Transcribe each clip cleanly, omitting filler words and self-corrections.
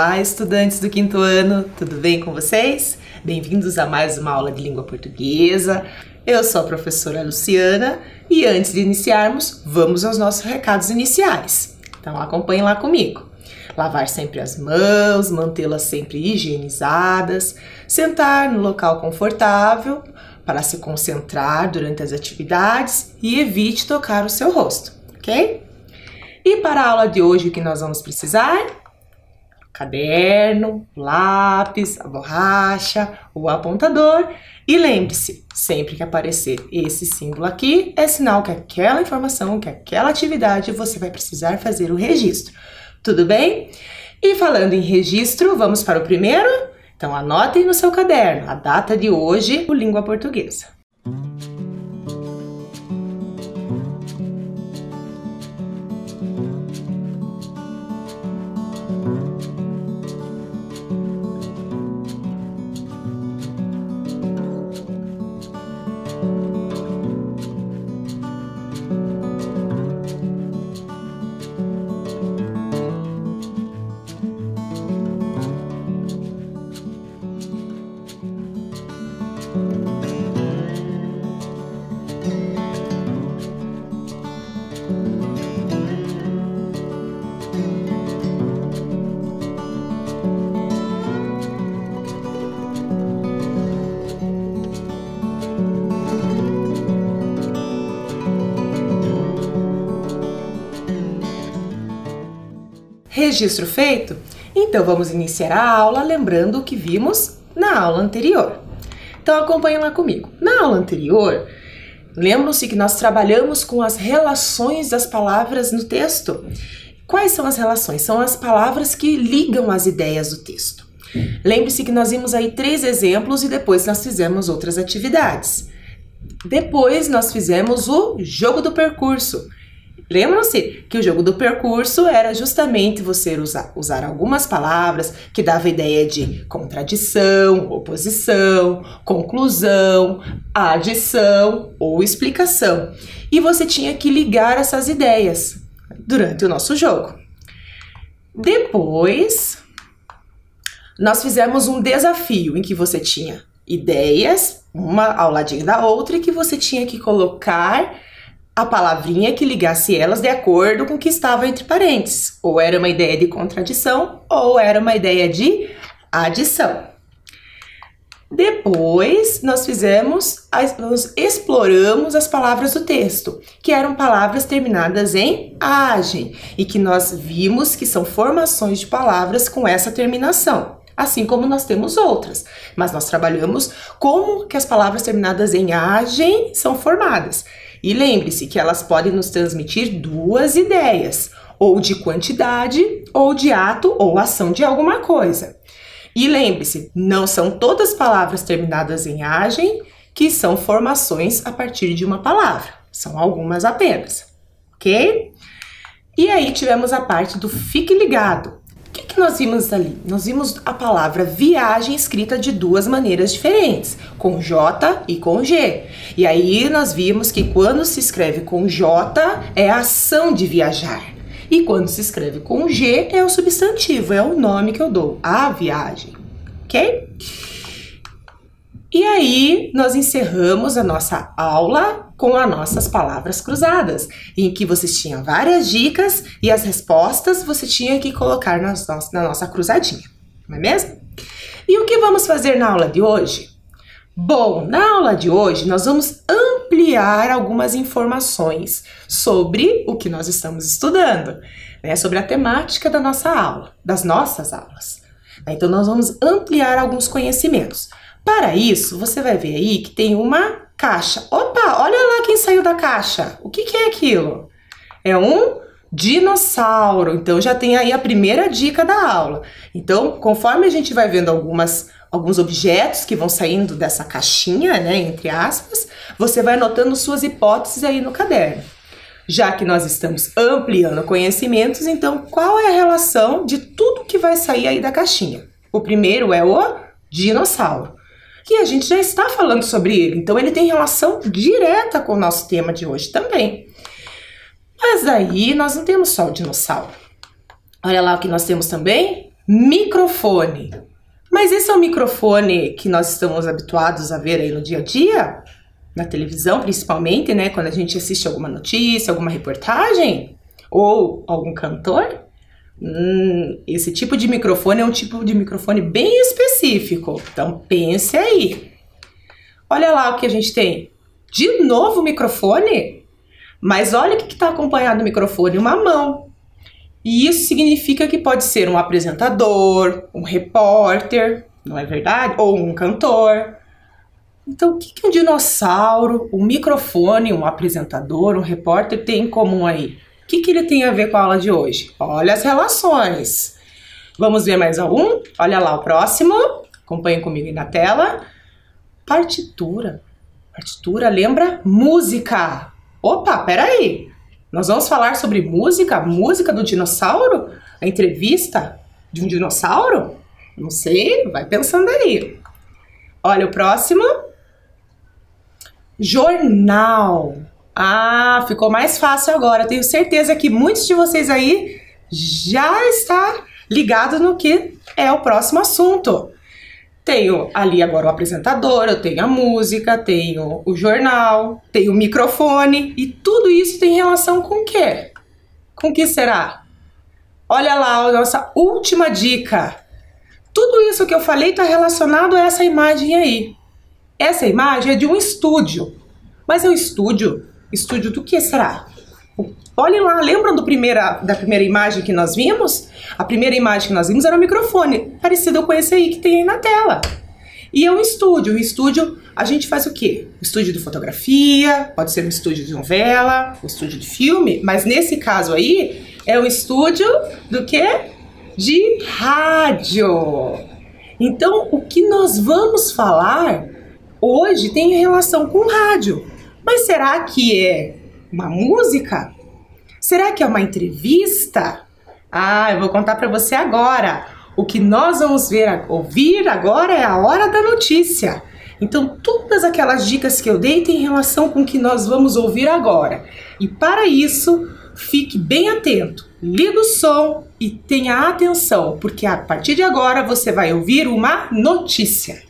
Olá, estudantes do quinto ano, tudo bem com vocês? Bem-vindos a mais uma aula de língua portuguesa. Eu sou a professora Luciana e antes de iniciarmos, vamos aos nossos recados iniciais. Então acompanhem lá comigo. Lavar sempre as mãos, mantê-las sempre higienizadas, sentar no local confortável para se concentrar durante as atividades e evite tocar o seu rosto, ok? E para a aula de hoje o que nós vamos precisar? Caderno, lápis, a borracha, o apontador e lembre-se, sempre que aparecer esse símbolo aqui, é sinal que aquela informação, que aquela atividade você vai precisar fazer o registro. Tudo bem? E falando em registro, vamos para o primeiro? Então anotem no seu caderno a data de hoje, o Língua Portuguesa. Registro feito? Então vamos iniciar a aula lembrando o que vimos na aula anterior. Então acompanhem lá comigo. Na aula anterior, lembram-se que nós trabalhamos com as relações das palavras no texto. Quais são as relações? São as palavras que ligam as ideias do texto. Lembre-se que nós vimos aí 3 exemplos e depois nós fizemos outras atividades. Depois nós fizemos o jogo do percurso. Lembram-se que o jogo do percurso era justamente você usar algumas palavras que davam a ideia de contradição, oposição, conclusão, adição ou explicação. E você tinha que ligar essas ideias durante o nosso jogo. Depois, nós fizemos um desafio em que você tinha ideias, uma ao ladinho da outra, e que você tinha que colocar a palavrinha que ligasse elas de acordo com o que estava entre parênteses. Ou era uma ideia de contradição, ou era uma ideia de adição. Depois, nós exploramos as palavras do texto, que eram palavras terminadas em agem, e que nós vimos que são formações de palavras com essa terminação, assim como nós temos outras. Mas nós trabalhamos como que as palavras terminadas em agem são formadas. E lembre-se que elas podem nos transmitir 2 ideias, ou de quantidade, ou de ato ou ação de alguma coisa. E lembre-se, não são todas palavras terminadas em agem que são formações a partir de uma palavra. São algumas apenas, ok? E aí tivemos a parte do fique ligado. O que nós vimos ali? Nós vimos a palavra viagem escrita de 2 maneiras diferentes, com J e com G. E aí nós vimos que quando se escreve com J é a ação de viajar. E quando se escreve com G é o substantivo, é o nome que eu dou, a viagem, ok? E aí nós encerramos a nossa aula com as nossas palavras cruzadas, em que vocês tinham várias dicas e as respostas você tinha que colocar na nossa cruzadinha, não é mesmo? E o que vamos fazer na aula de hoje? Bom, na aula de hoje nós vamos ampliar algumas informações sobre o que nós estamos estudando, né? Sobre a temática da nossa aula, das nossas aulas. Então nós vamos ampliar alguns conhecimentos. Para isso, você vai ver aí que tem uma caixa. Opa, olha lá quem saiu da caixa. O que é aquilo? É um dinossauro. Então já tem aí a primeira dica da aula. Então, conforme a gente vai vendo alguns objetos que vão saindo dessa caixinha, né, entre aspas, você vai anotando suas hipóteses aí no caderno. Já que nós estamos ampliando conhecimentos, então qual é a relação de tudo que vai sair aí da caixinha? O primeiro é o dinossauro, que a gente já está falando sobre ele, então ele tem relação direta com o nosso tema de hoje também. Mas aí nós não temos só o dinossauro. Olha lá o que nós temos também, Microfone. Mas esse é o microfone que nós estamos habituados a ver aí no dia a dia? Na televisão, principalmente, né? Quando a gente assiste alguma notícia, alguma reportagem? Ou algum cantor? Esse tipo de microfone é um tipo de microfone bem específico. Então, pense aí. Olha lá o que a gente tem. De novo microfone? Mas olha o que está acompanhado do microfone, uma mão. E isso significa que pode ser um apresentador, um repórter, não é verdade? Ou um cantor. Então, o que um dinossauro, um microfone, um apresentador, um repórter tem em comum aí? O que ele tem a ver com a aula de hoje? Olha as relações. Vamos ver mais um? Olha lá o próximo. Acompanhe comigo aí na tela. Partitura. Partitura lembra música. Opa, peraí. Nós vamos falar sobre música? Música do dinossauro? A entrevista de um dinossauro? Não sei, vai pensando aí. Olha o próximo. Jornal. Ah, ficou mais fácil agora. Tenho certeza que muitos de vocês aí já está ligado no que é o próximo assunto. Tenho ali agora o apresentador, eu tenho a música, tenho o jornal, tenho o microfone e tudo isso tem relação com o quê? Com o que será? Olha lá a nossa última dica. Tudo isso que eu falei está relacionado a essa imagem aí. Essa imagem é de um estúdio. Mas é um estúdio? Estúdio do que será? Olhem lá, lembram da primeira imagem que nós vimos? A primeira imagem que nós vimos era um microfone, parecido com esse aí que tem aí na tela. E é um estúdio. O estúdio, a gente faz o quê? Um estúdio de fotografia, pode ser um estúdio de novela, um estúdio de filme, mas nesse caso aí, é um estúdio do quê? De rádio. Então, o que nós vamos falar hoje tem relação com rádio. Mas será que é uma música? Será que é uma entrevista? Ah, eu vou contar para você agora. O que nós vamos ouvir agora é a hora da notícia. Então, todas aquelas dicas que eu dei têm relação com o que nós vamos ouvir agora. E para isso, fique bem atento. Liga o som e tenha atenção, porque a partir de agora você vai ouvir uma notícia.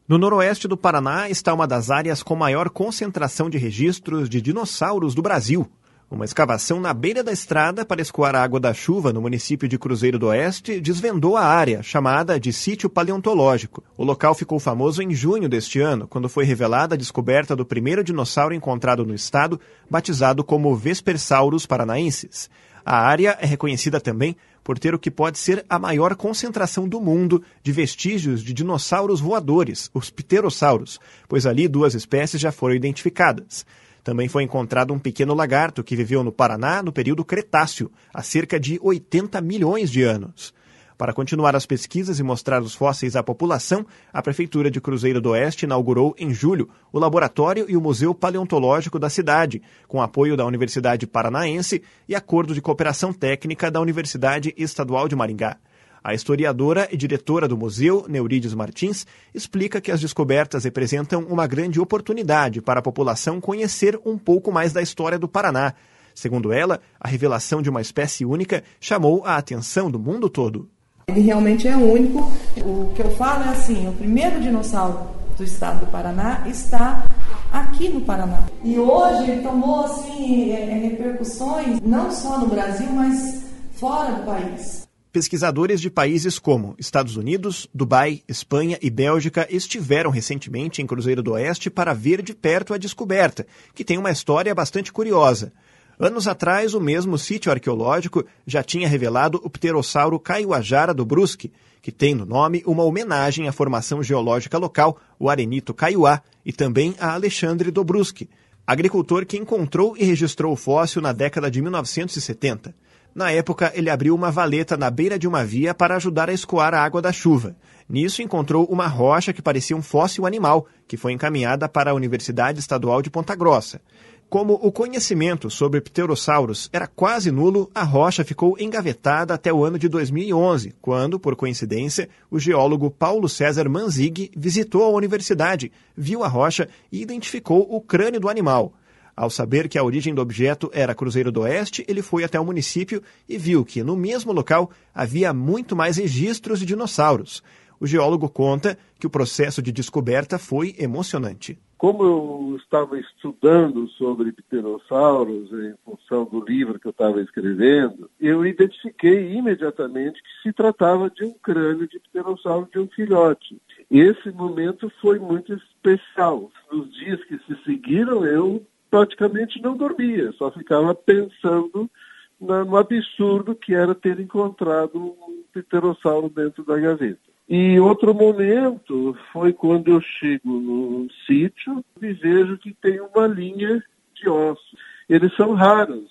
No noroeste do Paraná está uma das áreas com maior concentração de registros de dinossauros do Brasil. Uma escavação na beira da estrada para escoar a água da chuva no município de Cruzeiro do Oeste desvendou a área, chamada de Sítio Paleontológico. O local ficou famoso em junho deste ano, quando foi revelada a descoberta do primeiro dinossauro encontrado no estado, batizado como Vespersaurus paranaensis. A área é reconhecida também por ter o que pode ser a maior concentração do mundo de vestígios de dinossauros voadores, os pterossauros, pois ali 2 espécies já foram identificadas. Também foi encontrado um pequeno lagarto que viveu no Paraná no período Cretáceo, há cerca de 80 milhões de anos. Para continuar as pesquisas e mostrar os fósseis à população, a Prefeitura de Cruzeiro do Oeste inaugurou em julho o laboratório e o Museu Paleontológico da cidade, com apoio da Universidade Paranaense e acordo de cooperação técnica da Universidade Estadual de Maringá. A historiadora e diretora do museu, Neurides Martins, explica que as descobertas representam uma grande oportunidade para a população conhecer um pouco mais da história do Paraná. Segundo ela, a revelação de uma espécie única chamou a atenção do mundo todo. Ele realmente é único. O que eu falo é assim, o primeiro dinossauro do estado do Paraná está aqui no Paraná. E hoje ele tomou assim, repercussões não só no Brasil, mas fora do país. Pesquisadores de países como Estados Unidos, Dubai, Espanha e Bélgica estiveram recentemente em Cruzeiro do Oeste para ver de perto a descoberta, que tem uma história bastante curiosa. Anos atrás, o mesmo sítio arqueológico já tinha revelado o pterossauro Kaiuajara do Brusque, que tem no nome uma homenagem à formação geológica local, o arenito Kaiuá, e também a Alexandre do Brusque, agricultor que encontrou e registrou o fóssil na década de 1970. Na época, ele abriu uma valeta na beira de uma via para ajudar a escoar a água da chuva. Nisso, encontrou uma rocha que parecia um fóssil animal, que foi encaminhada para a Universidade Estadual de Ponta Grossa. Como o conhecimento sobre pterossauros era quase nulo, a rocha ficou engavetada até o ano de 2011, quando, por coincidência, o geólogo Paulo César Manzig visitou a universidade, viu a rocha e identificou o crânio do animal. Ao saber que a origem do objeto era Cruzeiro do Oeste, ele foi até o município e viu que, no mesmo local, havia muito mais registros de dinossauros. O geólogo conta que o processo de descoberta foi emocionante. Como eu estava estudando sobre pterossauros em função do livro que eu estava escrevendo, eu identifiquei imediatamente que se tratava de um crânio de pterossauro de um filhote. Esse momento foi muito especial. Nos dias que se seguiram, eu praticamente não dormia, só ficava pensando no absurdo que era ter encontrado um pterossauro dentro da gaveta. E outro momento foi quando eu chego num sítio e vejo que tem uma linha de ossos. Eles são raros.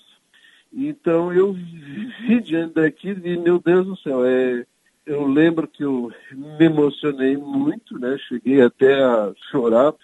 Então eu vi diante daquilo e, meu Deus do céu, eu lembro que eu me emocionei muito, né? Cheguei até a chorar.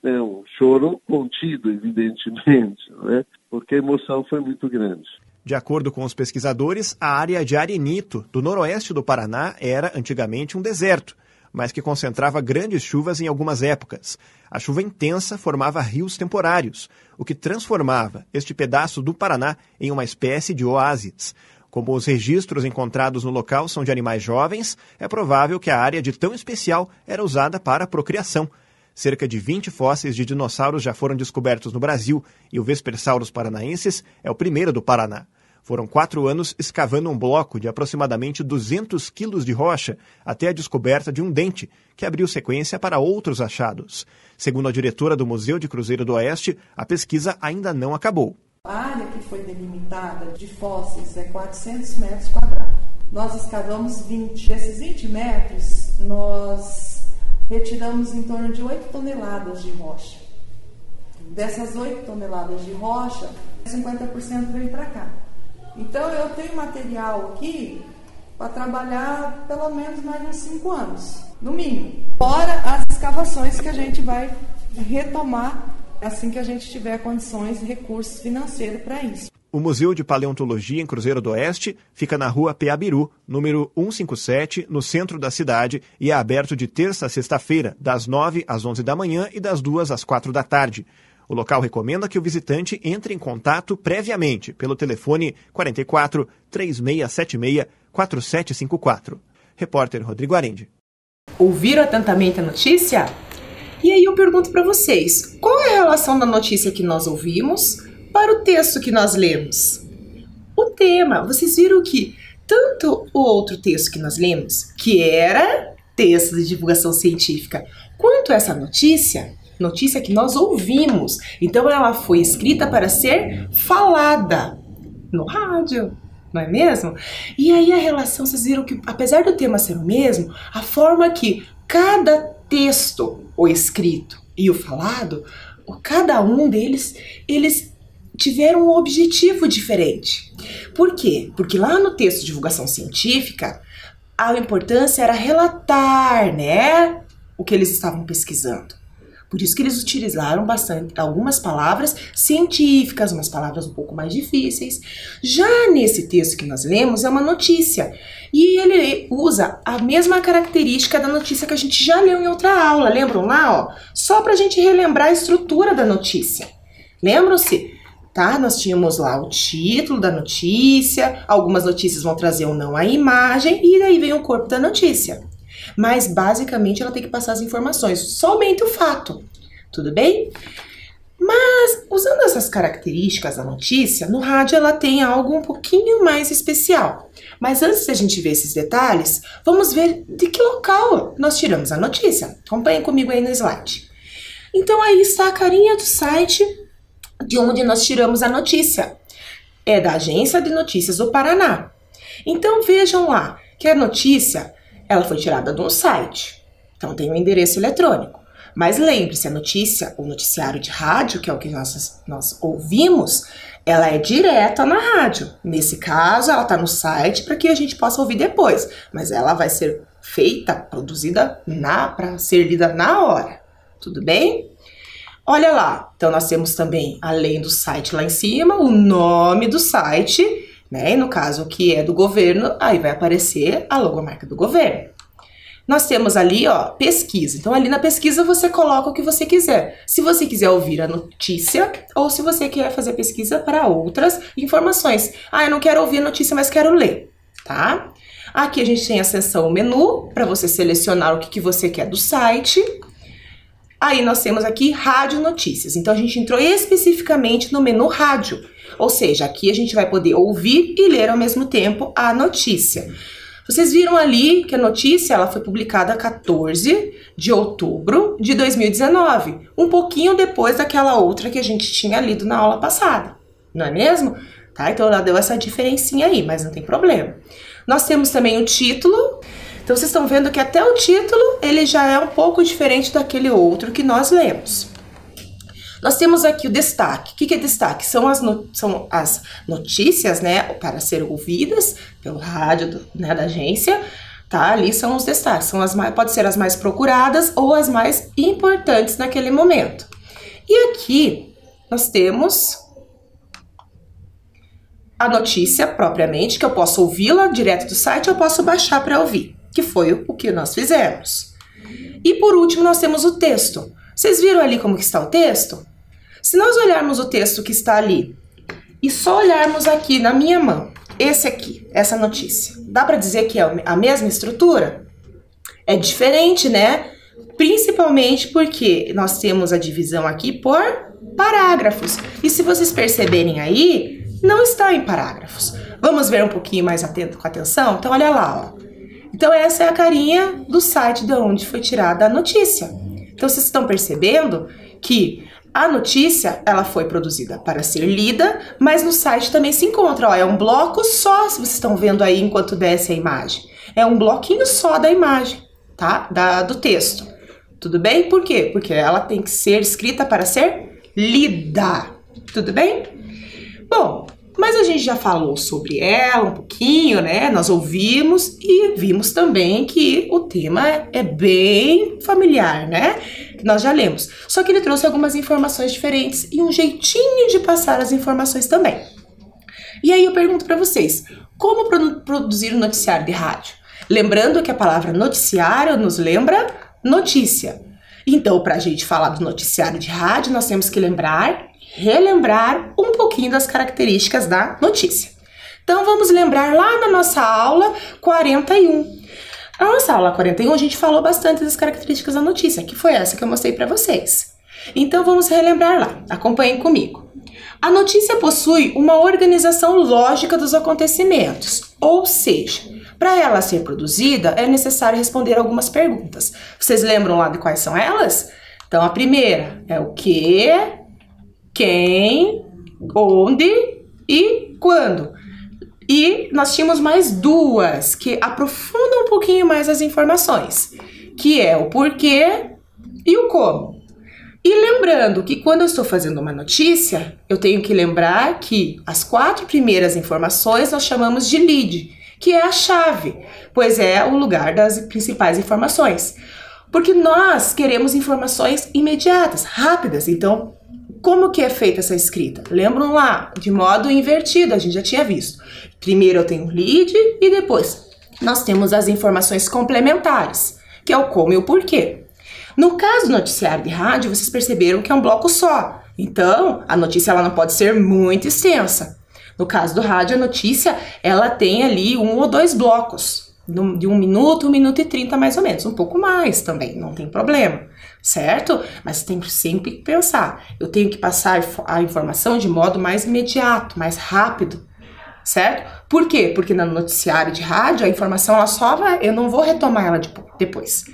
Um choro contido, evidentemente, né? Porque a emoção foi muito grande. De acordo com os pesquisadores, a área de Arenito, do noroeste do Paraná, era antigamente um deserto, mas que concentrava grandes chuvas em algumas épocas. A chuva intensa formava rios temporários, o que transformava este pedaço do Paraná em uma espécie de oásis. Como os registros encontrados no local são de animais jovens, é provável que a área de tão especial era usada para a procriação. Cerca de 20 fósseis de dinossauros já foram descobertos no Brasil e o Vespersaurus paranaensis é o primeiro do Paraná. Foram 4 anos escavando um bloco de aproximadamente 200 quilos de rocha até a descoberta de um dente, que abriu sequência para outros achados. Segundo a diretora do Museu de Cruzeiro do Oeste, a pesquisa ainda não acabou. A área que foi delimitada de fósseis é 400 metros quadrados. Nós escavamos 20. Desses 20 metros, nós retiramos em torno de 8 toneladas de rocha. Dessas 8 toneladas de rocha, 50% veio para cá. Então eu tenho material aqui para trabalhar pelo menos mais uns 5 anos, no mínimo. Fora as escavações que a gente vai retomar assim que a gente tiver condições e recursos financeiros para isso. O Museu de Paleontologia em Cruzeiro do Oeste fica na rua Peabiru, número 157, no centro da cidade, e é aberto de terça a sexta-feira, das 9 às 11 da manhã e das 2 às 4 da tarde. O local recomenda que o visitante entre em contato previamente pelo telefone 44 3676 4754. Repórter Rodrigo Arendi. Ouviram atentamente a notícia? E aí eu pergunto para vocês, qual é a relação da notícia que nós ouvimos para o texto que nós lemos? O tema, vocês viram que tanto o outro texto que nós lemos, que era texto de divulgação científica, quanto essa notícia que nós ouvimos. Então ela foi escrita para ser falada no rádio, não é mesmo? E aí a relação, vocês viram que apesar do tema ser o mesmo, a forma que cada texto, o escrito e o falado, cada um deles, eles tiveram um objetivo diferente. Por quê? Porque lá no texto de divulgação científica, a importância era relatar, né, o que eles estavam pesquisando. Por isso que eles utilizaram bastante algumas palavras científicas, umas palavras um pouco mais difíceis. Já nesse texto que nós lemos é uma notícia. E ele usa a mesma característica da notícia que a gente já leu em outra aula. Lembram lá? Ó? Só para a gente relembrar a estrutura da notícia. Lembram-se? Tá? Nós tínhamos lá o título da notícia, algumas notícias vão trazer ou não a imagem, e daí vem o corpo da notícia. Mas, basicamente, ela tem que passar as informações, somente o fato, tudo bem? Mas, usando essas características da notícia, no rádio ela tem algo um pouquinho mais especial. Mas antes da gente ver esses detalhes, vamos ver de que local nós tiramos a notícia. Acompanhem comigo aí no slide. Então, aí está a carinha do site de onde nós tiramos a notícia. É da Agência de Notícias do Paraná. Então, vejam lá que a notícia ela foi tirada de um site, então tem um endereço eletrônico. Mas lembre-se, a notícia, o noticiário de rádio, que é o que nós ouvimos, ela é direta na rádio. Nesse caso, ela está no site para que a gente possa ouvir depois, mas ela vai ser feita, produzida para ser lida na hora. Tudo bem? Olha lá, então nós temos também, além do site lá em cima, o nome do site, né? E no caso que é do governo, aí vai aparecer a logomarca do governo. nós temos ali, ó, pesquisa. Então, ali na pesquisa você coloca o que você quiser. Se você quiser ouvir a notícia ou se você quer fazer pesquisa para outras informações. Ah, eu não quero ouvir a notícia, mas quero ler, tá? Aqui a gente tem a seção menu, para você selecionar o que você quer do site. Aí nós temos aqui rádio notícias. Então, a gente entrou especificamente no menu rádio. Ou seja, aqui a gente vai poder ouvir e ler ao mesmo tempo a notícia. Vocês viram ali que a notícia ela foi publicada 14 de outubro de 2019, um pouquinho depois daquela outra que a gente tinha lido na aula passada, não é mesmo? Tá? Então ela deu essa diferencinha aí, mas não tem problema. Nós temos também o título. Então vocês estão vendo que até o título ele já é um pouco diferente daquele outro que nós lemos. Nós temos aqui o destaque. O que é destaque? São as notícias, né, para serem ouvidas pelo rádio da agência, tá? Ali são os destaques. Pode ser as mais procuradas ou as mais importantes naquele momento. E aqui nós temos a notícia propriamente, que eu posso ouvi-la direto do site, eu posso baixar para ouvir, que foi o que nós fizemos. E por último nós temos o texto. Vocês viram ali como que está o texto? Se nós olharmos o texto que está ali e só olharmos aqui na minha mão, esse aqui, essa notícia, dá para dizer que é a mesma estrutura? É diferente, né? Principalmente porque nós temos a divisão aqui por parágrafos. E se vocês perceberem aí, não está em parágrafos. Vamos ver um pouquinho mais atento com atenção? Então olha lá, ó. Então essa é a carinha do site de onde foi tirada a notícia. Então vocês estão percebendo que a notícia, ela foi produzida para ser lida, mas no site também se encontra, ó, é um bloco só, se vocês estão vendo aí enquanto desce a imagem. É um bloquinho só da imagem, tá? Do texto. Tudo bem? Por quê? Porque ela tem que ser escrita para ser lida. Tudo bem? Bom, mas a gente já falou sobre ela um pouquinho, né? Nós ouvimos e vimos também que o tema é bem familiar, né? Nós já lemos. Só que ele trouxe algumas informações diferentes e um jeitinho de passar as informações também. E aí eu pergunto para vocês, como produzir um noticiário de rádio? Lembrando que a palavra noticiário nos lembra notícia. Então, para a gente falar do noticiário de rádio, nós temos que relembrar um pouquinho das características da notícia. Então, vamos lembrar lá na nossa aula 41. Na nossa aula 41, a gente falou bastante das características da notícia, que foi essa que eu mostrei para vocês. Então, vamos relembrar lá. Acompanhem comigo. A notícia possui uma organização lógica dos acontecimentos, ou seja, para ela ser produzida, é necessário responder algumas perguntas. Vocês lembram lá de quais são elas? Então, a primeira é o que, quem, onde e quando. E nós tínhamos mais duas que aprofundam um pouquinho mais as informações, que é o porquê e o como. E lembrando que quando eu estou fazendo uma notícia, eu tenho que lembrar que as 4 primeiras informações nós chamamos de lead, que é a chave, pois é o lugar das principais informações. Porque nós queremos informações imediatas, rápidas, então como que é feita essa escrita? Lembram lá? De modo invertido, a gente já tinha visto. Primeiro eu tenho o lead e depois nós temos as informações complementares, que é o como e o porquê. No caso do noticiário de rádio, vocês perceberam que é um bloco só. Então, a notícia ela não pode ser muito extensa. No caso do rádio, a notícia ela tem ali 1 ou 2 blocos, de 1 minuto, 1 minuto e 30 mais ou menos. Um pouco mais também, não tem problema. Certo? Mas tem que sempre pensar, eu tenho que passar a informação de modo mais imediato, mais rápido, certo? Por quê? Porque no noticiário de rádio, a informação ela só vai, eu não vou retomar ela depois.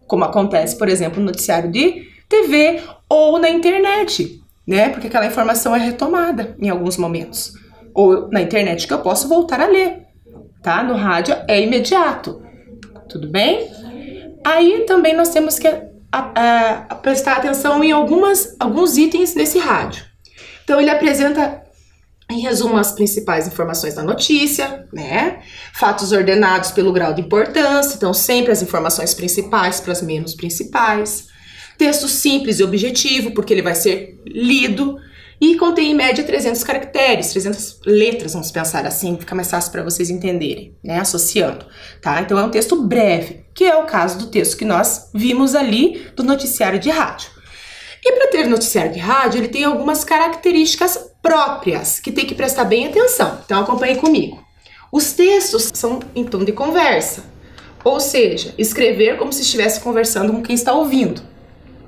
Como acontece, por exemplo, no noticiário de TV ou na internet, né? Porque aquela informação é retomada em alguns momentos. Ou na internet que eu posso voltar a ler, tá? No rádio é imediato, tudo bem? Aí também nós temos que prestar atenção em alguns itens nesse rádio. Então ele apresenta em resumo as principais informações da notícia, né? Fatos ordenados pelo grau de importância, então sempre as informações principais para as menos principais. Texto simples e objetivo, porque ele vai ser lido. e contém em média 300 caracteres, 300 letras, vamos pensar assim, fica mais fácil para vocês entenderem, né, associando, tá? Então é um texto breve, que é o caso do texto que nós vimos ali do noticiário de rádio. E para ter noticiário de rádio, ele tem algumas características próprias, que tem que prestar bem atenção, então acompanhe comigo. Os textos são em tom de conversa, ou seja, escrever como se estivesse conversando com quem está ouvindo.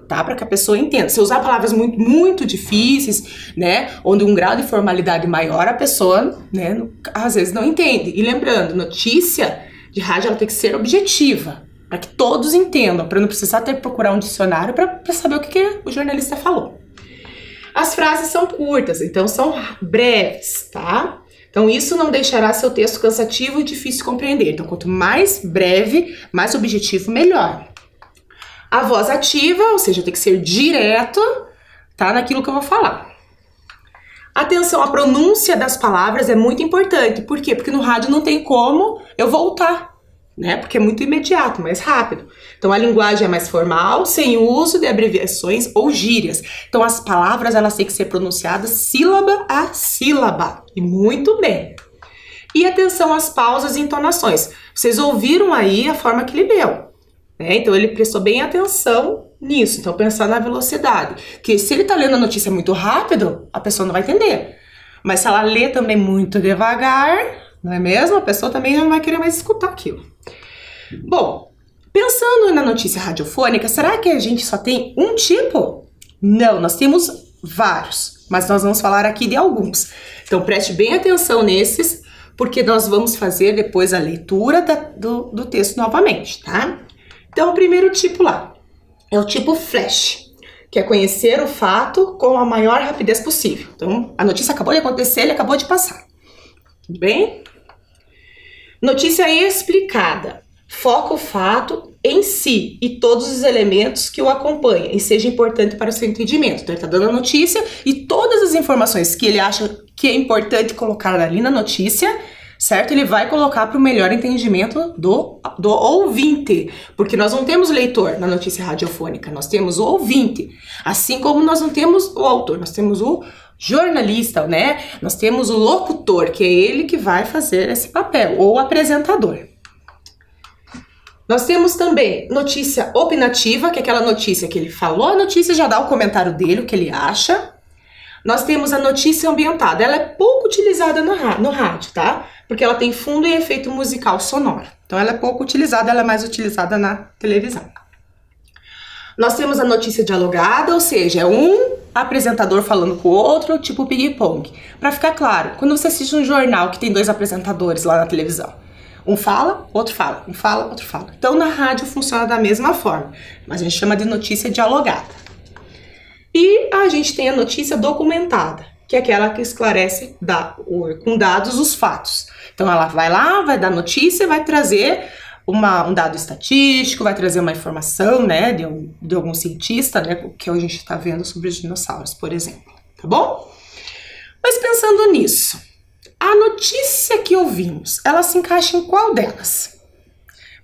Tá? Para que a pessoa entenda. Se usar palavras muito difíceis, né, onde um grau de formalidade maior, a pessoa, né, às vezes não entende. E lembrando, notícia de rádio ela tem que ser objetiva, para que todos entendam, para não precisar ter que procurar um dicionário para saber o que o jornalista falou. As frases são curtas, então são breves, tá? Então isso não deixará seu texto cansativo e difícil de compreender. Então quanto mais breve, mais objetivo, melhor. A voz ativa, ou seja, tem que ser direto, tá, naquilo que eu vou falar. Atenção, a pronúncia das palavras é muito importante. Por quê? Porque no rádio não tem como eu voltar, né? Porque é muito imediato, mais rápido. Então a linguagem é mais formal, sem uso de abreviações ou gírias. Então as palavras elas têm que ser pronunciadas sílaba a sílaba. E muito bem. E atenção às pausas e entonações. Vocês ouviram aí a forma que ele deu. Então ele prestou bem atenção nisso, então pensar na velocidade, que se ele tá lendo a notícia muito rápido, a pessoa não vai entender, mas se ela lê também muito devagar, não é mesmo? A pessoa também não vai querer mais escutar aquilo. Bom, pensando na notícia radiofônica, será que a gente só tem um tipo? Não, nós temos vários, mas nós vamos falar aqui de alguns, então preste bem atenção nesses, porque nós vamos fazer depois a leitura do texto novamente, tá? Então, o primeiro tipo lá é o tipo flash, que é conhecer o fato com a maior rapidez possível. Então, a notícia acabou de acontecer, ele acabou de passar. Tudo bem? Notícia explicada. Foca o fato em si e todos os elementos que o acompanham e seja importante para o seu entendimento. Então, ele está dando a notícia e todas as informações que ele acha que é importante colocar ali na notícia, certo? Ele vai colocar para o melhor entendimento do ouvinte, porque nós não temos leitor na notícia radiofônica, nós temos o ouvinte, assim como nós não temos o autor, nós temos o jornalista, né? Nós temos o locutor, que é ele que vai fazer esse papel, ou o apresentador. Nós temos também notícia opinativa, que é aquela notícia que ele falou, a notícia já dá o comentário dele, o que ele acha. Nós temos a notícia ambientada, ela é pouco utilizada no rádio, tá? Porque ela tem fundo e efeito musical sonoro. Então ela é pouco utilizada, ela é mais utilizada na televisão. Nós temos a notícia dialogada, ou seja, é um apresentador falando com o outro, tipo ping-pong. Para ficar claro, quando você assiste um jornal que tem dois apresentadores lá na televisão, um fala, outro fala, um fala, outro fala. Então na rádio funciona da mesma forma, mas a gente chama de notícia dialogada. E a gente tem a notícia documentada, que é aquela que esclarece com dados os fatos. Então ela vai lá, vai dar notícia e vai trazer um dado estatístico, vai trazer uma informação, né, de algum cientista, né, que a gente está vendo sobre os dinossauros, por exemplo, tá bom? Mas pensando nisso, a notícia que ouvimos, ela se encaixa em qual delas?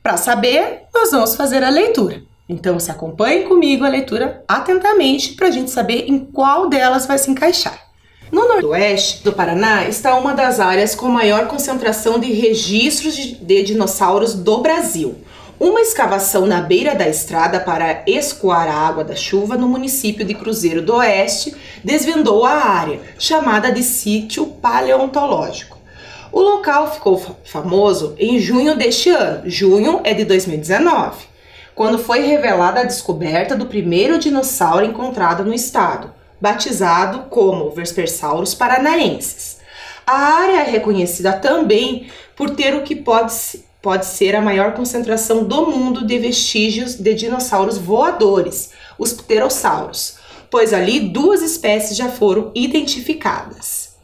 Para saber, nós vamos fazer a leitura. Então, se acompanhe comigo a leitura atentamente para a gente saber em qual delas vai se encaixar. No noroeste do Paraná está uma das áreas com maior concentração de registros de dinossauros do Brasil. Uma escavação na beira da estrada para escoar a água da chuva no município de Cruzeiro do Oeste desvendou a área, chamada de sítio paleontológico. O local ficou famoso em junho deste ano, junho é de 2019. Quando foi revelada a descoberta do primeiro dinossauro encontrado no estado, batizado como Vespersaurus paranaensis. A área é reconhecida também por ter o que pode ser a maior concentração do mundo de vestígios de dinossauros voadores, os pterossauros, pois ali duas espécies já foram identificadas.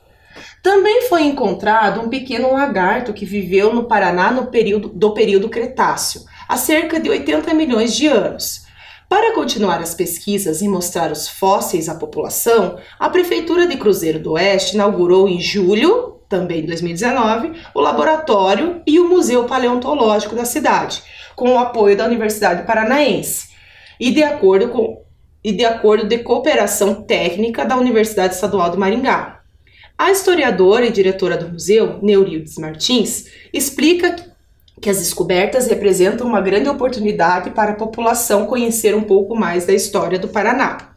Também foi encontrado um pequeno lagarto que viveu no Paraná no período Cretáceo, há cerca de 80 milhões de anos. Para continuar as pesquisas e mostrar os fósseis à população, a Prefeitura de Cruzeiro do Oeste inaugurou em julho, também de 2019, o laboratório e o Museu Paleontológico da cidade, com o apoio da Universidade Paranaense. E de acordo com e de acordo de cooperação técnica da Universidade Estadual de Maringá. A historiadora e diretora do museu, Neurildes Martins, explica que as descobertas representam uma grande oportunidade para a população conhecer um pouco mais da história do Paraná.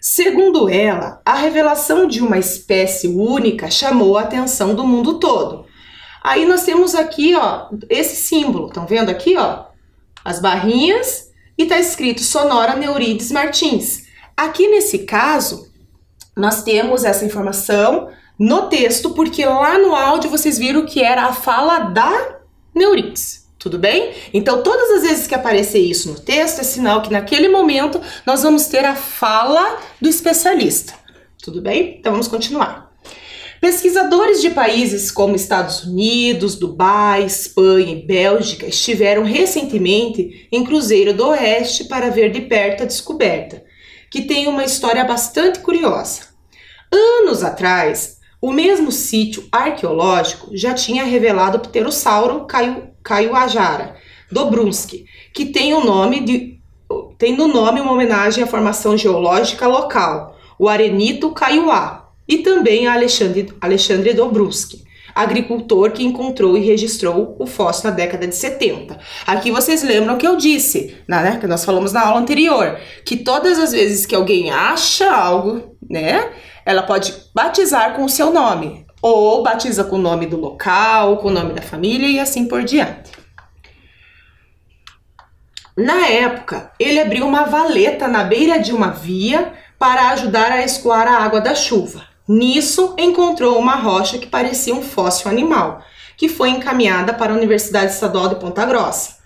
Segundo ela, a revelação de uma espécie única chamou a atenção do mundo todo. Aí nós temos aqui, ó, esse símbolo, estão vendo aqui, ó, as barrinhas e está escrito Sonora Neurildes Martins. Aqui nesse caso, nós temos essa informação no texto, porque lá no áudio vocês viram que era a fala da Neurildes, tudo bem? Então, todas as vezes que aparecer isso no texto, é sinal que naquele momento nós vamos ter a fala do especialista, tudo bem? Então, vamos continuar. Pesquisadores de países como Estados Unidos, Dubai, Espanha e Bélgica estiveram recentemente em Cruzeiro do Oeste para ver de perto a descoberta, que tem uma história bastante curiosa. Anos atrás, o mesmo sítio arqueológico já tinha revelado o pterossauro Kaiowajara Dobrunski, que tem no nome uma homenagem à formação geológica local, o arenito Kaiowá, e também a Alexandre Dobrunski, agricultor que encontrou e registrou o fóssil na década de 70. Aqui vocês lembram que eu disse, né, que nós falamos na aula anterior, que todas as vezes que alguém acha algo, né, ela pode batizar com o seu nome, ou batiza com o nome do local, com o nome da família e assim por diante. Na época, ele abriu uma valeta na beira de uma via para ajudar a escoar a água da chuva. Nisso, encontrou uma rocha que parecia um fóssil animal, que foi encaminhada para a Universidade Estadual de Ponta Grossa.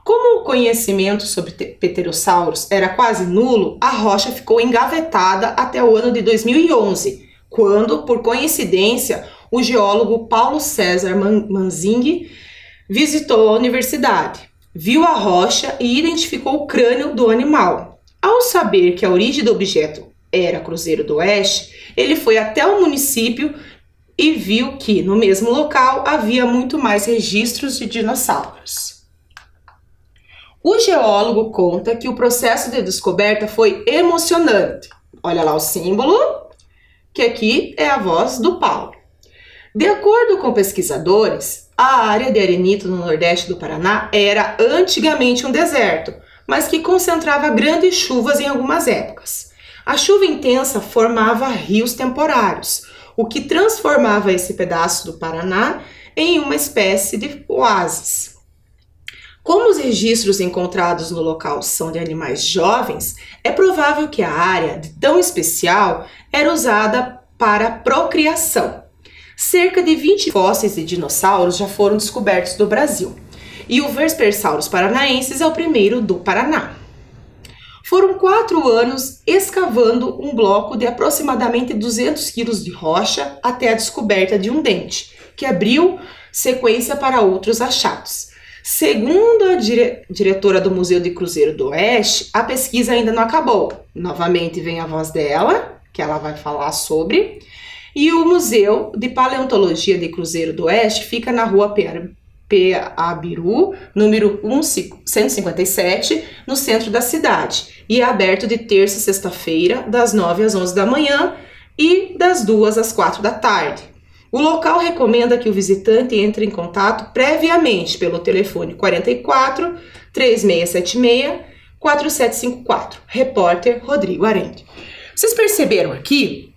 Como o conhecimento sobre pterossauros era quase nulo, a rocha ficou engavetada até o ano de 2011, quando, por coincidência, o geólogo Paulo César Manzing visitou a universidade, viu a rocha e identificou o crânio do animal. Ao saber que a origem do objeto era Cruzeiro do Oeste, ele foi até o município e viu que, no mesmo local, havia muito mais registros de dinossauros. O geólogo conta que o processo de descoberta foi emocionante. Olha lá o símbolo, que aqui é a voz do Paulo. De acordo com pesquisadores, a área de arenito no nordeste do Paraná era antigamente um deserto, mas que concentrava grandes chuvas em algumas épocas. A chuva intensa formava rios temporários, o que transformava esse pedaço do Paraná em uma espécie de oásis. Como os registros encontrados no local são de animais jovens, é provável que a área, de tão especial, era usada para procriação. Cerca de 20 fósseis de dinossauros já foram descobertos no Brasil, e o Vespersaurus paranaensis é o primeiro do Paraná. Foram 4 anos escavando um bloco de aproximadamente 200 quilos de rocha até a descoberta de um dente, que abriu sequência para outros achados. Segundo a diretora do Museu de Cruzeiro do Oeste, a pesquisa ainda não acabou. Novamente vem a voz dela, que ela vai falar sobre. E o Museu de Paleontologia de Cruzeiro do Oeste fica na rua Peabiru, número 157, no centro da cidade. E é aberto de terça a sexta-feira, das 9 às 11 da manhã e das 2 às 4 da tarde. O local recomenda que o visitante entre em contato previamente pelo telefone 44 3676 4754. Repórter Rodrigo Arende. Vocês perceberam aqui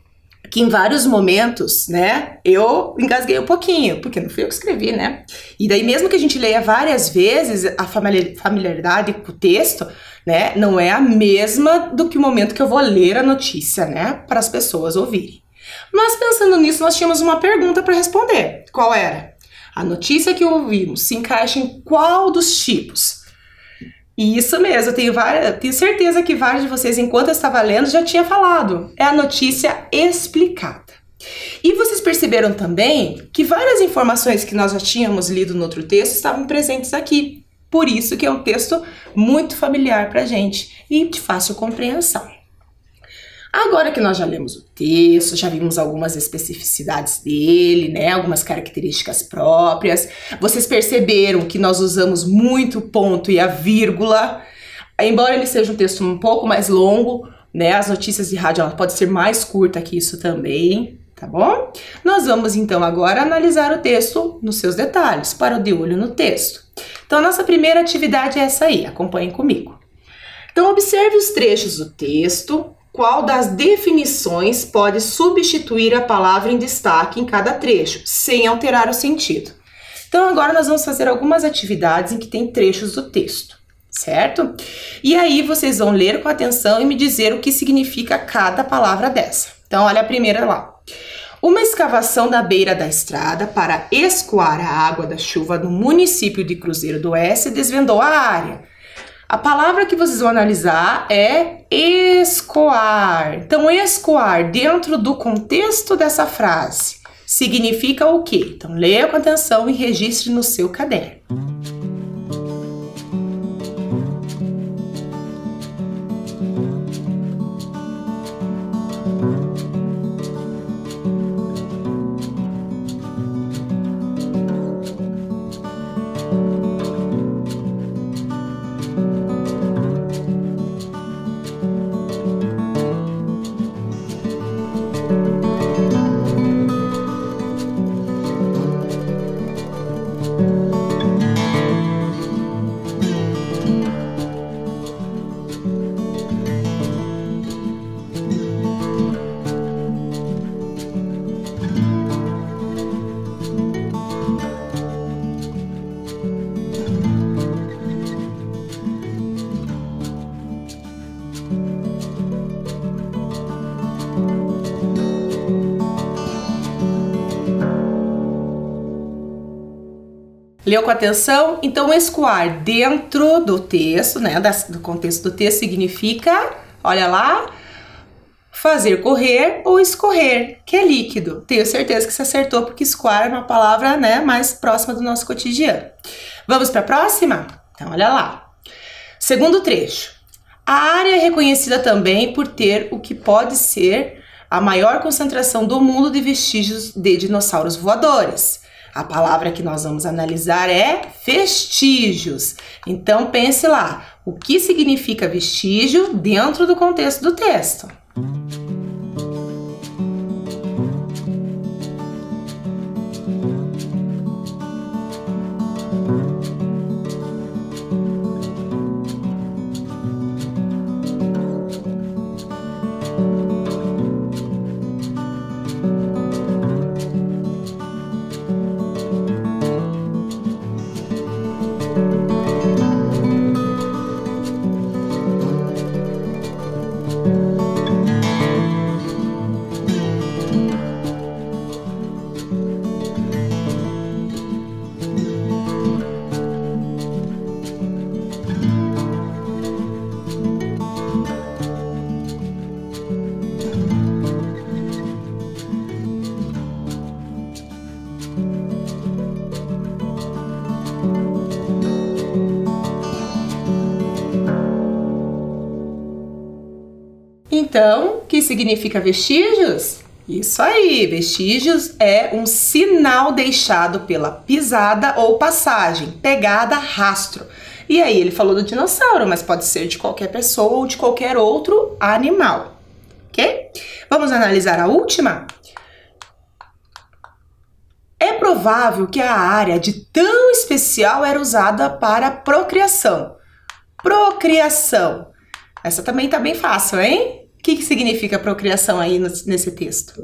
que em vários momentos, né, eu engasguei um pouquinho, porque não fui eu que escrevi, né? E daí mesmo que a gente leia várias vezes, a familiaridade com o texto, né, não é a mesma do que o momento que eu vou ler a notícia, né, para as pessoas ouvirem. Mas pensando nisso, nós tínhamos uma pergunta para responder. Qual era? A notícia que ouvimos se encaixa em qual dos tipos? E isso mesmo, eu tenho certeza que vários de vocês, enquanto eu estava lendo, já tinha falado. É a notícia explicada. E vocês perceberam também que várias informações que nós já tínhamos lido no outro texto estavam presentes aqui. Por isso que é um texto muito familiar para a gente e de fácil compreensão. Agora que nós já lemos o texto, já vimos algumas especificidades dele, né, algumas características próprias, vocês perceberam que nós usamos muito o ponto e a vírgula. Embora ele seja um texto um pouco mais longo, né? As notícias de rádio ela pode ser mais curta que isso também, tá bom? Nós vamos então agora analisar o texto nos seus detalhes, para o de olho no texto. Então a nossa primeira atividade é essa aí, acompanhem comigo. Então observe os trechos do texto, qual das definições pode substituir a palavra em destaque em cada trecho, sem alterar o sentido. Então agora nós vamos fazer algumas atividades em que tem trechos do texto, certo? E aí vocês vão ler com atenção e me dizer o que significa cada palavra dessa. Então olha a primeira lá. Uma escavação da beira da estrada para escoar a água da chuva no município de Cruzeiro do Oeste desvendou a área. A palavra que vocês vão analisar é escoar. Então, escoar dentro do contexto dessa frase significa o quê? Então, leia com atenção e registre no seu caderno. Leu com atenção? Então, escoar dentro do texto, né, do contexto do texto significa, olha lá, fazer correr ou escorrer, que é líquido. Tenho certeza que você acertou, porque escoar é uma palavra, né, mais próxima do nosso cotidiano. Vamos para a próxima? Então, olha lá. Segundo trecho. A área é reconhecida também por ter o que pode ser a maior concentração do mundo de vestígios de dinossauros voadores. A palavra que nós vamos analisar é vestígios. Então pense lá, o que significa vestígio dentro do contexto do texto? Então, o que significa vestígios? Isso aí, vestígios é um sinal deixado pela pisada ou passagem, pegada, rastro. E aí ele falou do dinossauro, mas pode ser de qualquer pessoa ou de qualquer outro animal, ok? Vamos analisar a última? É provável que a área de tão especial era usada para procriação. Procriação. Essa também tá bem fácil, hein? O que significa procriação aí nesse texto?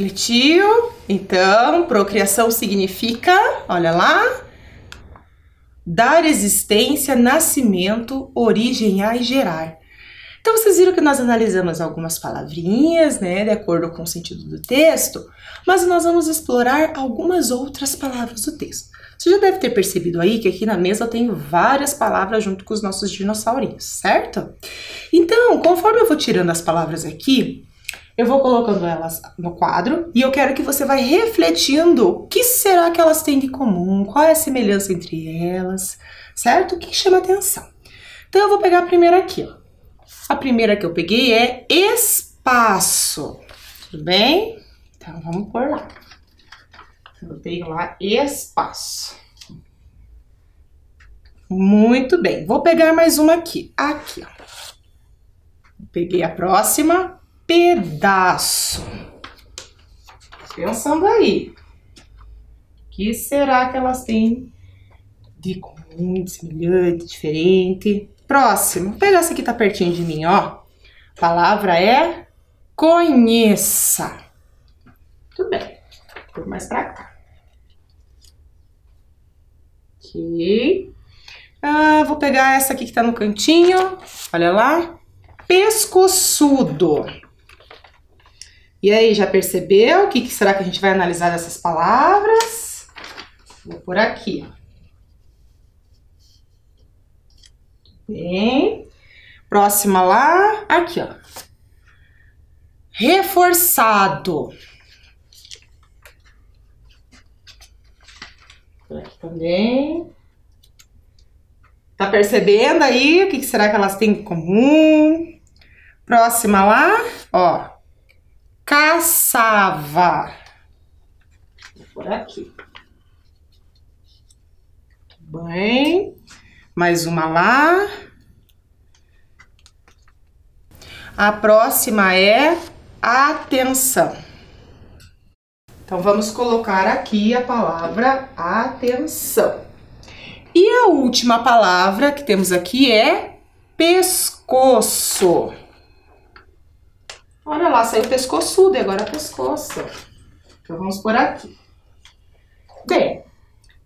Refletiu? Então, procriação significa, olha lá, dar existência, nascimento, originar e gerar. Então, vocês viram que nós analisamos algumas palavrinhas, né, de acordo com o sentido do texto, mas nós vamos explorar algumas outras palavras do texto. Você já deve ter percebido aí que aqui na mesa eu tenho várias palavras junto com os nossos dinossaurinhos, certo? Então, conforme eu vou tirando as palavras aqui, eu vou colocando elas no quadro e eu quero que você vá refletindo o que será que elas têm de comum, qual é a semelhança entre elas, certo? O que chama atenção? Então, eu vou pegar a primeira aqui, ó. A primeira que eu peguei é espaço, tudo bem? Então, vamos por lá. Eu tenho lá espaço. Muito bem. Vou pegar mais uma aqui. Aqui, ó. Peguei a próxima. Pedaço. Pensando aí. O que será que elas têm de comum, de semelhante, diferente? Próximo. Vou pegar essa aqui, tá pertinho de mim, ó. A palavra é conheça. Tudo bem. Vou mais pra cá. Ok. Vou pegar essa aqui que tá no cantinho. Olha lá. Pescoçudo. E aí, já percebeu o que será que a gente vai analisar dessas palavras? Vou por aqui, ó. Bem. Próxima lá. Aqui, ó. Reforçado. Por aqui também. Tá percebendo aí o que será que elas têm em comum? Próxima lá, ó. Caçava. Por aqui. Bem. Mais uma lá. A próxima é atenção. Então, vamos colocar aqui a palavra atenção. E a última palavra que temos aqui é pescoço. Olha lá, saiu pescoçudo e agora pescoço. Então, vamos por aqui. Bem,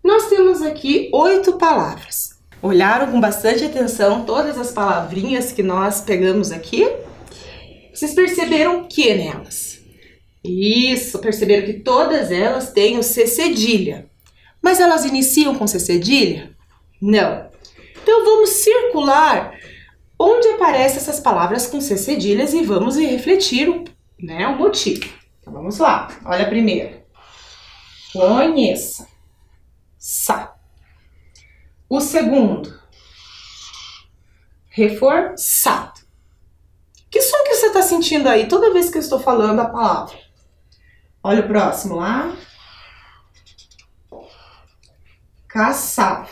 nós temos aqui 8 palavras. Olharam com bastante atenção todas as palavrinhas que nós pegamos aqui? Vocês perceberam o que nelas? Isso, perceberam que todas elas têm o C cedilha. Mas elas iniciam com C cedilha? Não. Então vamos circular onde aparecem essas palavras com C cedilhas e vamos refletir o motivo. Então vamos lá. Olha a primeira. Conheça. Sa. O segundo. Reforçado. Que som que você está sentindo aí toda vez que eu estou falando a palavra? Olha o próximo lá. Caçava.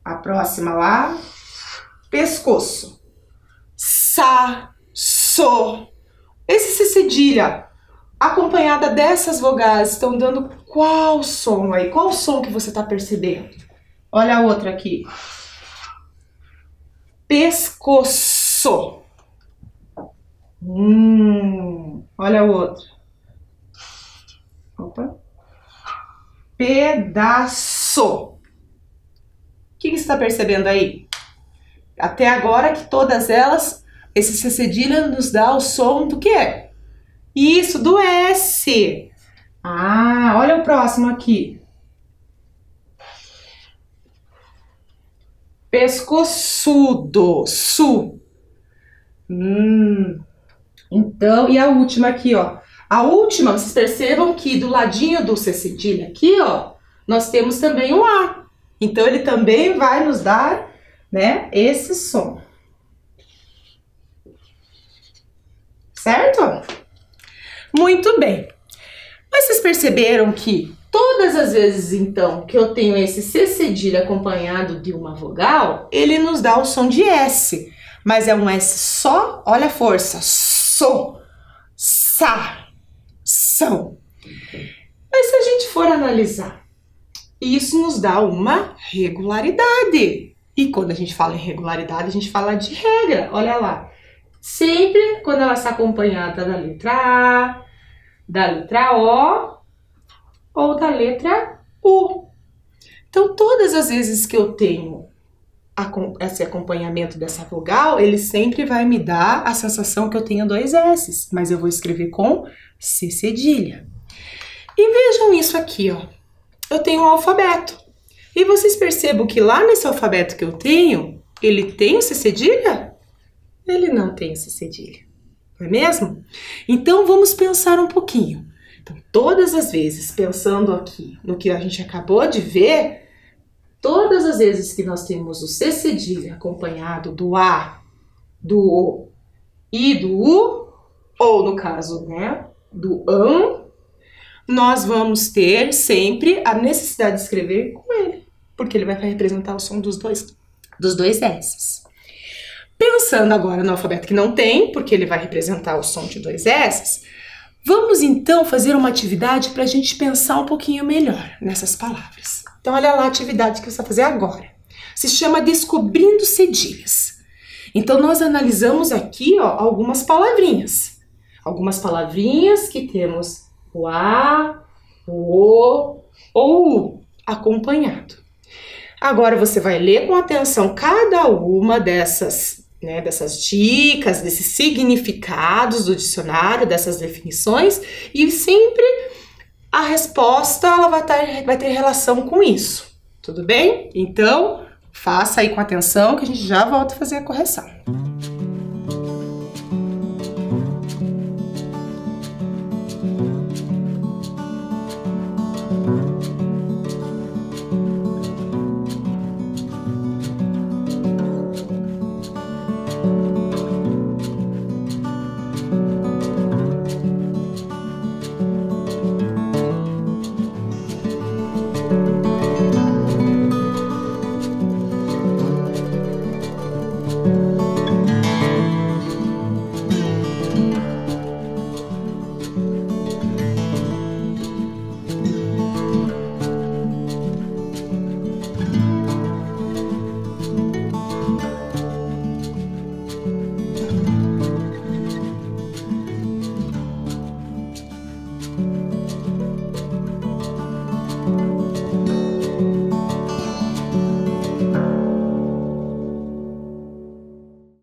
A próxima lá. Pescoço. Sa, so. Esse C cedilha, acompanhada dessas vogais, estão dando qual som aí? Qual som que você está percebendo? Olha a outra aqui. Pescoço. Olha a outra. Opa. Pedaço. O que você está percebendo aí? Até agora que todas elas, esse C cedilha nos dá o som do quê? Isso, do S. Olha o próximo aqui. Pescoçudo. Su. Então, e a última aqui, ó. A última, vocês percebam que do ladinho do C cedilha aqui, ó, nós temos também o A. Então, ele também vai nos dar, né, esse som. Certo? Muito bem. Mas vocês perceberam que todas as vezes, então, que eu tenho esse C cedilha acompanhado de uma vogal, ele nos dá o som de S. Mas é um S só, olha a força. So, sa, são. Mas se a gente for analisar, isso nos dá uma regularidade. E quando a gente fala em regularidade, a gente fala de regra. Olha lá. Sempre quando ela está acompanhada da letra A, da letra O ou da letra U. Então, todas as vezes que eu tenho esse acompanhamento dessa vogal, ele sempre vai me dar a sensação que eu tenho 2 S's, mas eu vou escrever com C cedilha. E vejam isso aqui, ó. Eu tenho um alfabeto. E vocês percebam que lá nesse alfabeto que eu tenho, ele tem o C cedilha? Ele não tem o C cedilha, não é mesmo? Então, vamos pensar um pouquinho. Então, todas as vezes, pensando aqui no que a gente acabou de ver, todas as vezes que nós temos o C cedilha acompanhado do A, do O e do U, ou no caso, né, do AN, nós vamos ter sempre a necessidade de escrever com ele, porque ele vai representar o som dos dois S's. Pensando agora no alfabeto que não tem, porque ele vai representar o som de 2 S's, vamos então fazer uma atividade para a gente pensar um pouquinho melhor nessas palavras. Então, olha lá a atividade que você vai fazer agora. Se chama Descobrindo Cedilhas. Então, nós analisamos aqui, ó, algumas palavrinhas. Algumas palavrinhas que temos o A, o O ou o U acompanhado. Agora, você vai ler com atenção cada uma dessas dicas, desses significados do dicionário, dessas definições, e sempre a resposta ela vai ter relação com isso, tudo bem? Então, faça aí com atenção que a gente já volta a fazer a correção.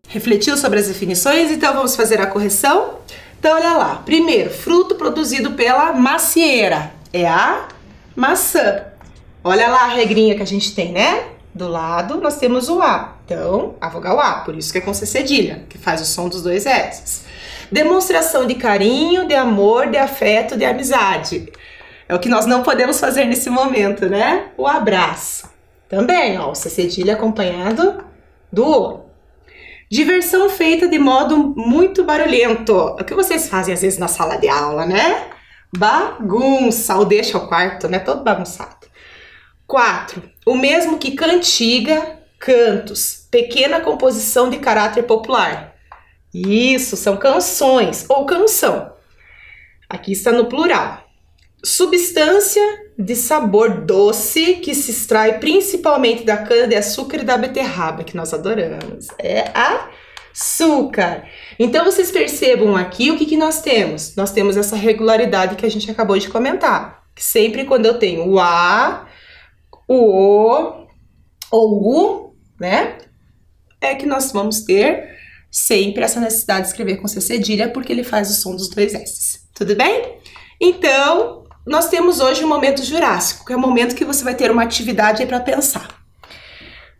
Refletiu sobre as definições? Então vamos fazer a correção? Então olha lá, primeiro, fruto produzido pela macieira é a maçã. Olha lá a regrinha que a gente tem, né? Do lado nós temos o A, então a vogal A, por isso que é com C cedilha, que faz o som dos 2 S's. Demonstração de carinho, de amor, de afeto, de amizade. É o que nós não podemos fazer nesse momento, né? O abraço. Também, ó, o C cedilha acompanhado do O. Diversão feita de modo muito barulhento. O que vocês fazem às vezes na sala de aula, né? Bagunça, ou deixa o quarto, né? Todo bagunçado. 4. O mesmo que cantiga, cantos. Pequena composição de caráter popular. Isso, são canções ou canção. Aqui está no plural. Substância de sabor doce que se extrai principalmente da cana-de-açúcar e da beterraba, que nós adoramos. É açúcar. Então, vocês percebam aqui o que nós temos. Nós temos essa regularidade que a gente acabou de comentar. Que sempre quando eu tenho o A, o O ou o U, né? É que nós vamos ter sempre essa necessidade de escrever com C cedilha, porque ele faz o som dos 2 S's. Tudo bem? Então, nós temos hoje o momento jurássico, que é o momento que você vai ter uma atividade aí para pensar.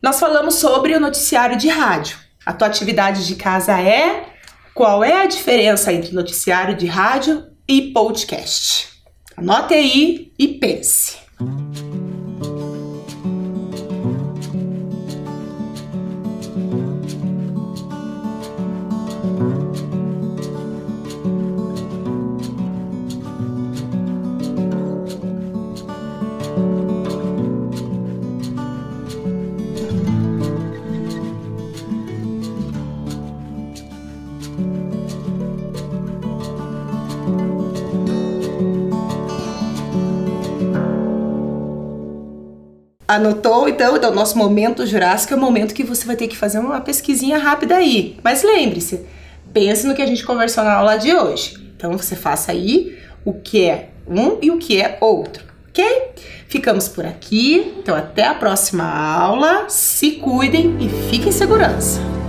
Nós falamos sobre o noticiário de rádio. A tua atividade de casa é: qual é a diferença entre noticiário de rádio e podcast? Anote aí e pense. Anotou? Então, o nosso momento jurássico é o momento que você vai ter que fazer uma pesquisinha rápida aí. Mas lembre-se, pense no que a gente conversou na aula de hoje. Então você faça aí o que é um e o que é outro, ok? Ficamos por aqui, então até a próxima aula, se cuidem e fiquem em segurança.